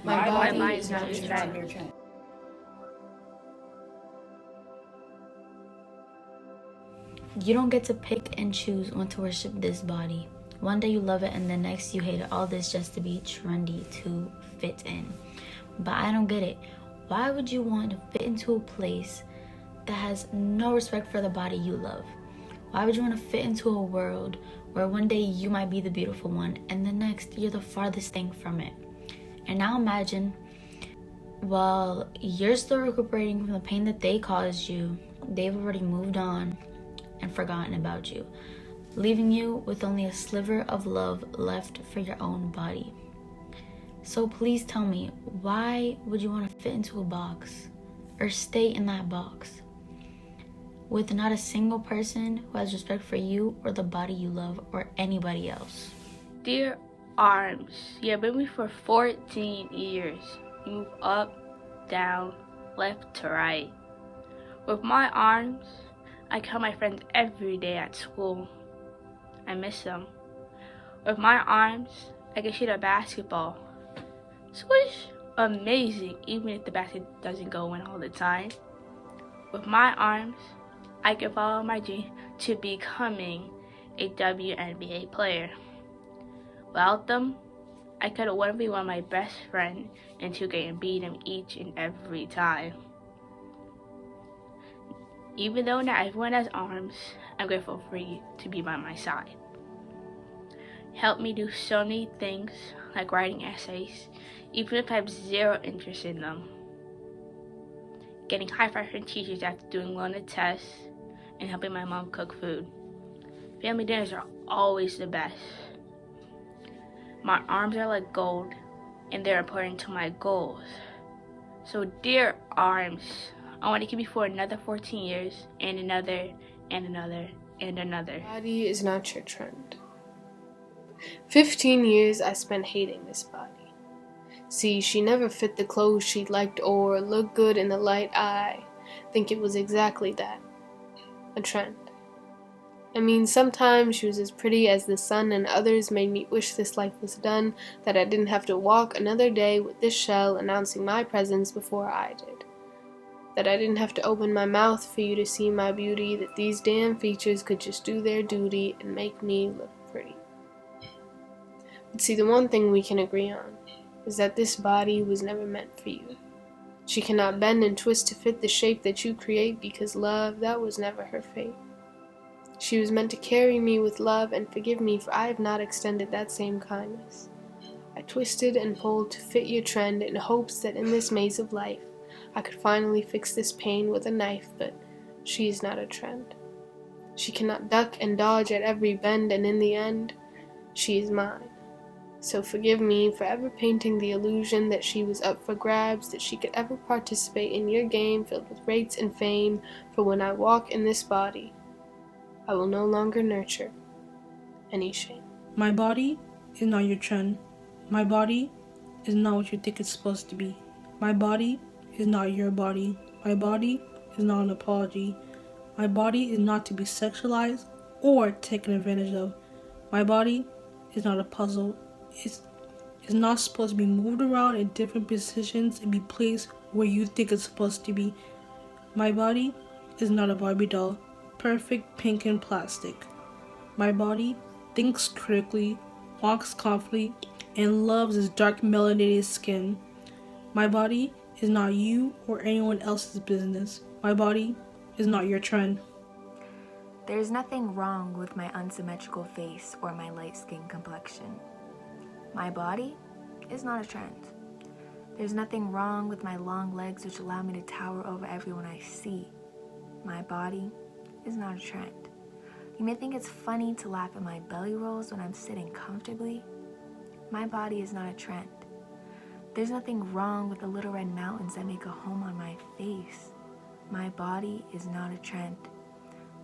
My My body body is is not not your your trend. trend. You don't get to pick and choose when to worship this body. One day you love it and the next you hate it. All this just to be trendy to fit in. But I don't get it. Why would you want to fit into a place that has no respect for the body you love? Why would you want to fit into a world where one day you might be the beautiful one and the next you're the farthest thing from it? And now imagine, while you're still recuperating from the pain that they caused you, they've already moved on and forgotten about you, leaving you with only a sliver of love left for your own body. So please tell me, why would you want to fit into a box or stay in that box with not a single person who has respect for you or the body you love or anybody else? Dear arms, you have been with me for 14 years. You move up, down, left to right. With my arms, I call my friends every day at school. I miss them. With my arms, I can shoot a basketball. Swish! Amazing, even if the basket doesn't go in all the time. With my arms, I can follow my dream to becoming a WNBA player. Without them, I could have 1v1 my best friend in 2K and beat him each and every time. Even though not everyone has arms, I'm grateful for you to be by my side. Help me do so many things, like writing essays, even if I have zero interest in them. Getting high five from teachers after doing well on a test, and helping my mom cook food. Family dinners are always the best. My arms are like gold, and they're important to my goals. So dear arms, I want to keep you for another 14 years, and another, and another, and another. Body is not your trend. 15 years I spent hating this body. See, she never fit the clothes she liked or looked good in the light. I think it was exactly that. A trend. I mean, sometimes she was as pretty as the sun, and others made me wish this life was done, that I didn't have to walk another day with this shell announcing my presence before I did. That I didn't have to open my mouth for you to see my beauty, that these damn features could just do their duty and make me look pretty. But see, the one thing we can agree on is that this body was never meant for you. She cannot bend and twist to fit the shape that you create, because love, that was never her fate. She was meant to carry me with love, and forgive me, for I have not extended that same kindness. I twisted and pulled to fit your trend in hopes that in this maze of life I could finally fix this pain with a knife, but she is not a trend. She cannot duck and dodge at every bend, and in the end, she is mine. So forgive me for ever painting the illusion that she was up for grabs, that she could ever participate in your game filled with rates and fame, for when I walk in this body, I will no longer nurture any shame. My body is not your trend. My body is not what you think it's supposed to be. My body is not your body. My body is not an apology. My body is not to be sexualized or taken advantage of. My body is not a puzzle. It's not supposed to be moved around in different positions and be placed where you think it's supposed to be. My body is not a Barbie doll, perfect pink and plastic. My body thinks critically, walks confidently, and loves its dark melanated skin. My body is not you or anyone else's business. My body is not your trend. There's nothing wrong with my unsymmetrical face or my light skin complexion. My body is not a trend. There's nothing wrong with my long legs which allow me to tower over everyone I see. My body is not a trend. You may think it's funny to laugh at my belly rolls when I'm sitting comfortably. My body is not a trend. There's nothing wrong with the little red mountains that make a home on my face. My body is not a trend.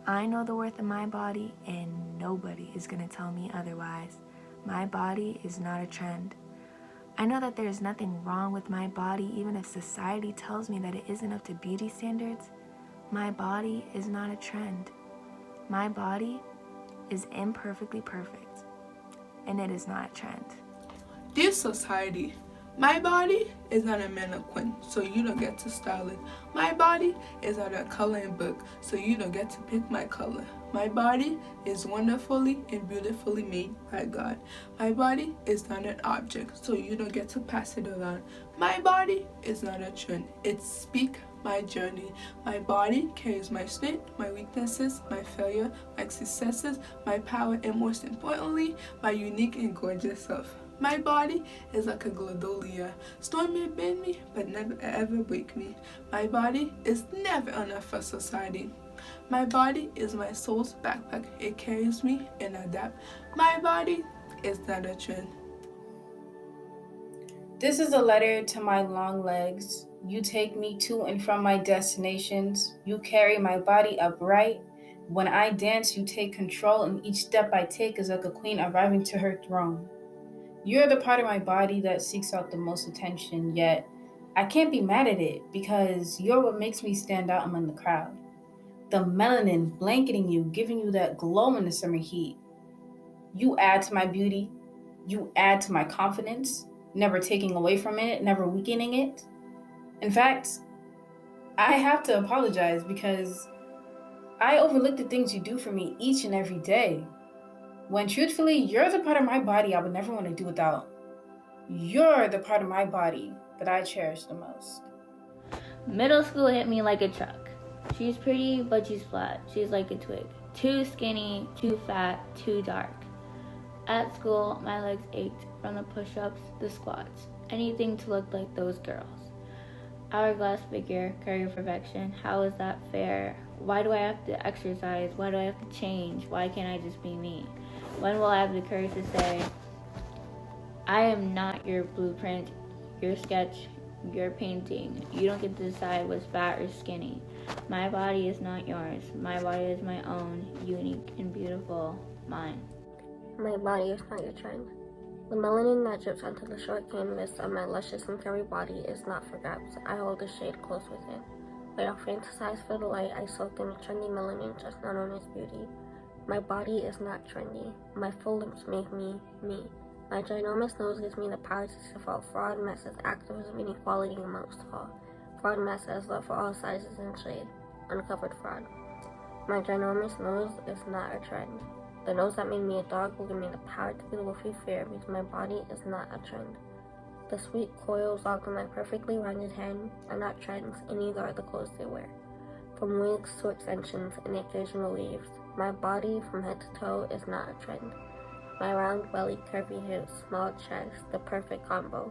I know the worth of my body, and nobody is going to tell me otherwise. My body is not a trend. I know that there is nothing wrong with my body, even if society tells me that it isn't up to beauty standards. My body is not a trend. My body is imperfectly perfect, and it is not a trend. Dear society, My body is not a mannequin, so you don't get to style it. My body is not a coloring book, so you don't get to pick my color. My body is wonderfully and beautifully made by God. My body is not an object, so you don't get to pass it around. My body is not a trend. It speaks my journey. My body carries my strength, my weaknesses, my failure, my successes, my power, and most importantly, my unique and gorgeous self. My body is like a gladiolus. Storm may bend me, but never ever break me. My body is never enough for society. My body is my soul's backpack. It carries me and adapt. My body is not a trend. This is a letter to my long legs. You take me to and from my destinations. You carry my body upright. When I dance, you take control, and each step I take is like a queen arriving to her throne. You're the part of my body that seeks out the most attention, yet I can't be mad at it because you're what makes me stand out among the crowd. The melanin blanketing you, giving you that glow in the summer heat. You add to my beauty. You add to my confidence, never taking away from it, never weakening it. In fact, I have to apologize because I overlook the things you do for me each and every day. When truthfully, you're the part of my body I would never want to do without. You're the part of my body that I cherish the most. Middle school hit me like a truck. She's pretty, but she's flat. She's like a twig. Too skinny, too fat, too dark. At school, my legs ached from the push-ups, the squats, anything to look like those girls. Hourglass figure, career perfection. How is that fair? Why do I have to exercise? Why do I have to change? Why can't I just be me? When will I have the courage to say, I am not your blueprint, your sketch, your painting. You don't get to decide what's fat or skinny. My body is not yours. My body is my own, unique and beautiful, mine. My body is not your trend. The melanin that drips onto the short canvas of my luscious and curvy body is not for grabs. I hold the shade close within. Without fantasized for the light, I soak in the trendy melanin just now known as beauty. My body is not trendy. My full lips make me, me. My ginormous nose gives me the power to sniff out fraud, messes, activism, inequality amongst all. Fraud, mess has love for all sizes and shade. Uncovered fraud. My ginormous nose is not a trend. The nose that made me a dog will give me the power to be the wolf you fear because my body is not a trend. The sweet coils locked in my perfectly rounded head are not trends, and neither are the clothes they wear. From wigs to extensions and occasional weaves, my body from head to toe is not a trend. My round belly, curvy hips, small chest, the perfect combo.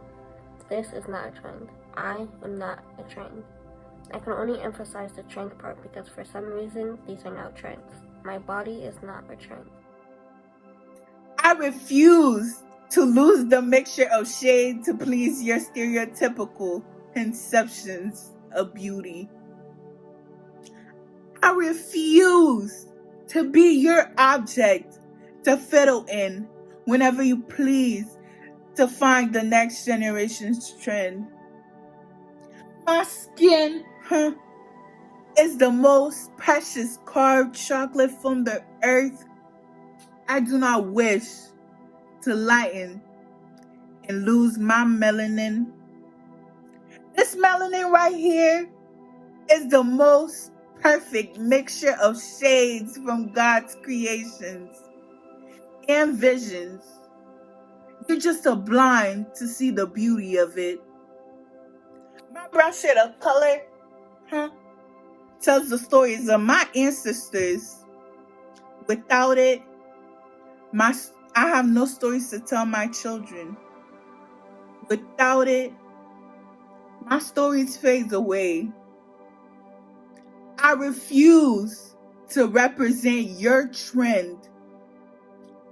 This is not a trend. I am not a trend. I can only emphasize the trend part because for some reason, these are now trends. My body is not a trend. I refuse to lose the mixture of shade to please your stereotypical conceptions of beauty. I refuse to be your object to fiddle in whenever you please to find the next generation's trend. My skin is the most precious carved chocolate from the earth. I do not wish to lighten and lose my melanin. This melanin right here is the most perfect mixture of shades from God's creations and visions. You're just so blind to see the beauty of it. My brown shade of color tells the stories of my ancestors. Without it, I have no stories to tell my children. Without it, my stories fade away. I refuse to represent your trend.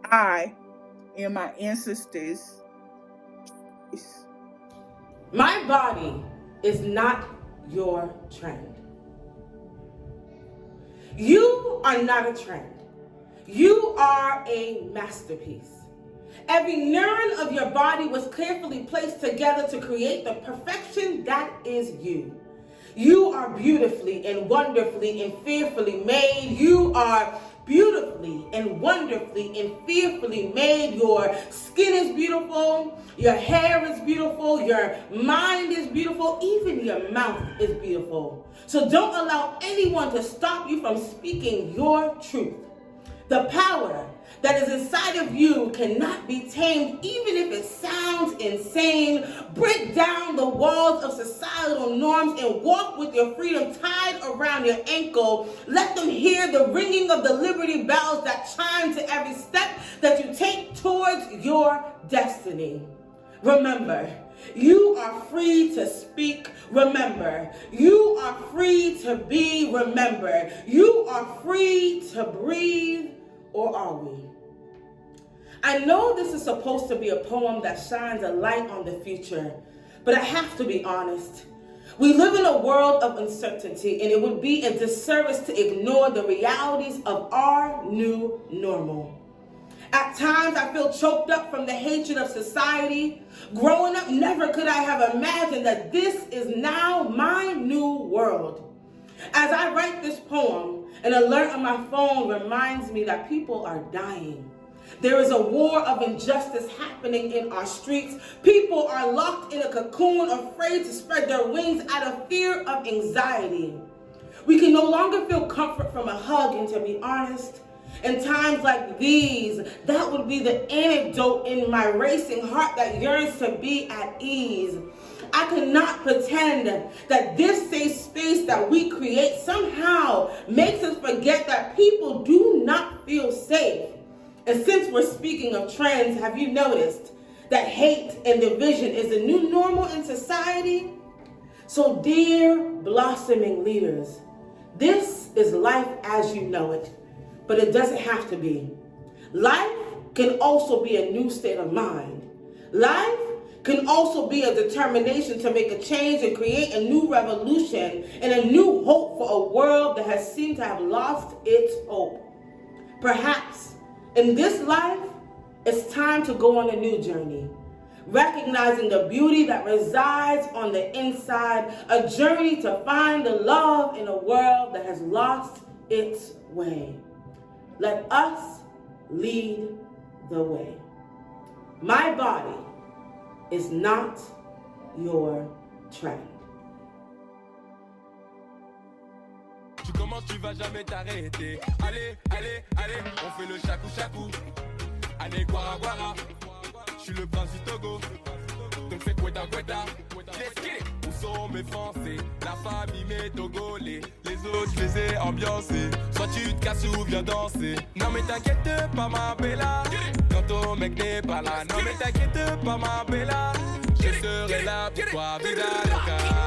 I am my ancestors. My body is not your trend. You are not a trend. You are a masterpiece. Every neuron of your body was carefully placed together to create the perfection that is you. You are beautifully and wonderfully and fearfully made. You are beautifully and wonderfully and fearfully made. Your skin is beautiful, your hair is beautiful, your mind is beautiful, even your mouth is beautiful. So don't allow anyone to stop you from speaking your truth. The power that is inside of you cannot be tamed, even if it sounds insane. Break down the walls of societal norms and walk with your freedom tied around your ankle. Let them hear the ringing of the liberty bells that chime to every step that you take towards your destiny. Remember, you are free to speak. Remember, you are free to be. Remember, you are free to breathe. Or are we? I know this is supposed to be a poem that shines a light on the future, but I have to be honest. We live in a world of uncertainty, and it would be a disservice to ignore the realities of our new normal. At times, I feel choked up from the hatred of society. Growing up, never could I have imagined that this is now my new world. As I write this poem, an alert on my phone reminds me that people are dying. There is a war of injustice happening in our streets. People are locked in a cocoon, afraid to spread their wings out of fear of anxiety. We can no longer feel comfort from a hug, and to be honest, in times like these, that would be the antidote in my racing heart that yearns to be at ease. I cannot pretend that this safe space that we create somehow makes us forget that people do not feel safe. And since we're speaking of trends, have you noticed that hate and division is the new normal in society? So dear blossoming leaders, this is life as you know it, but it doesn't have to be. Life can also be a new state of mind. Life can also be a determination to make a change and create a new revolution and a new hope for a world that has seemed to have lost its hope. Perhaps in this life, it's time to go on a new journey, recognizing the beauty that resides on the inside, a journey to find the love in a world that has lost its way. Let us lead the way. My body is not your trend. Tu commences, tu vas jamais t'arrêter. Allez, allez, allez, on fait le chakou-chakou. Allez, guara, guara. Je suis le prince du Togo. Donc fais gueta, gueta. Let's get it. Où sont mes Français? La famille, mes Togolais. Les autres, je les ai ambiancés. Soit tu te casses ou viens danser. Non mais t'inquiète pas ma bella. Quand ton mec n'est pas là. Non mais t'inquiète pas ma bella. Je serai là pour toi, vida loca.